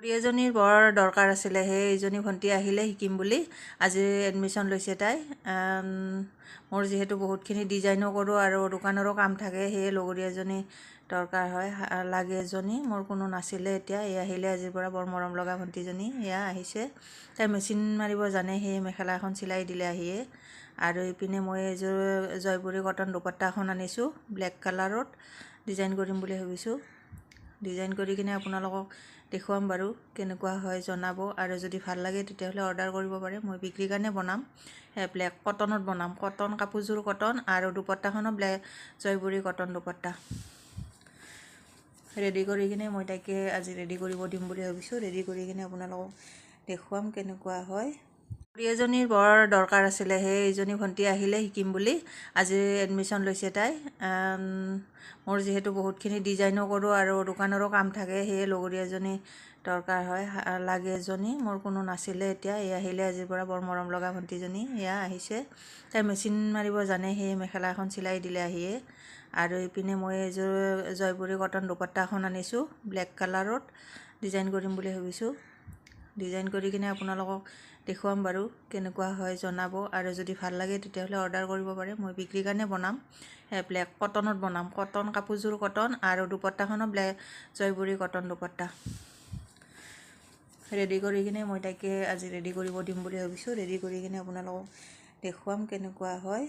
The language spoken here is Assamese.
এজনীৰ বৰ দৰকাৰ আছিলে, সেইজনী ভণ্টি আহিলে শিকিম বুলি আজি এডমিশ্যন লৈছে তাই। মোৰ যিহেতু বহুতখিনি ডিজাইনো কৰোঁ আৰু দোকানৰো কাম থাকে, সেয়ে লগৰী এজনী দৰকাৰ হয়, লাগে এজনী। মোৰ কোনো নাছিলে, এতিয়া এই আহিলে আজিৰ পৰা। বৰ মৰম লগা ভণ্টিজনী এয়া আহিছে। তাই মেচিন মাৰিব জানে, সেই মেখেলা এখন চিলাই দিলে আহিয়ে। আৰু ইপিনে মই এযোৰ জয়পুৰী কটন দুপট্টা এখন আনিছোঁ ব্লেক কালাৰত, ডিজাইন কৰিম বুলি ভাবিছোঁ। ডিজাইন কৰি কিনে আপোনালোকক দেখুৱাম বাৰু, কেনেকুৱা হয় জনাব। আৰু যদি ভাল লাগে তেতিয়াহ'লে অৰ্ডাৰ কৰিব পাৰে। মই বিক্ৰীৰ কাৰণে বনাম, ব্লেক কটনত বনাম। কটন কাপোৰযোৰ কটন আৰু দুপট্টাখনো black Jaipuri cotton dupatta. Ready কৰি কিনে মই তাইকে আজি ৰেডি কৰিব দিম বুলি ভাবিছোঁ। ৰেডি কৰি কিনে আপোনালোকক দেখুৱাম কেনেকুৱা হয়। এজনীৰ বৰ দৰকাৰ আছিলে, সেইজনী ভণ্টি আহিলে শিকিম বুলি আজি এডমিশ্যন লৈছে তাই। মোৰ যিহেতু বহুতখিনি ডিজাইনো কৰোঁ আৰু দোকানৰো কাম থাকে, সেয়ে লগৰী এজনী দৰকাৰ হয়, লাগে এজনী। মোৰ কোনো নাছিলে, এতিয়া এই আহিলে আজিৰ পৰা। বৰ মৰম লগা ভণ্টিজনী এয়া আহিছে। তাই মেচিন মাৰিব জানে, সেই মেখেলা এখন চিলাই দিলে আহিয়ে। আৰু ইপিনে মই এযোৰ জয়পুৰী কটন দুপট্টা এখন আনিছোঁ ব্লেক কালাৰত, ডিজাইন কৰিম বুলি ভাবিছোঁ। ডিজাইন কৰি কিনে আপোনালোকক দেখুৱাম বাৰু, কেনেকুৱা হয় জনাব। আৰু যদি ভাল লাগে তেতিয়াহ'লে অৰ্ডাৰ কৰিব পাৰে। মই বিক্ৰীৰ কাৰণে বনাম, ব্লেক কটনত বনাম। কটন কাপোৰযোৰ কটন আৰু দুপট্টাখনো black Jaipuri cotton dupatta. Ready কৰি কিনে মই তাইকে আজি ৰেডি কৰিব দিম বুলি ভাবিছোঁ। ৰেডি কৰি কিনে আপোনালোকক দেখুৱাম কেনেকুৱা হয়।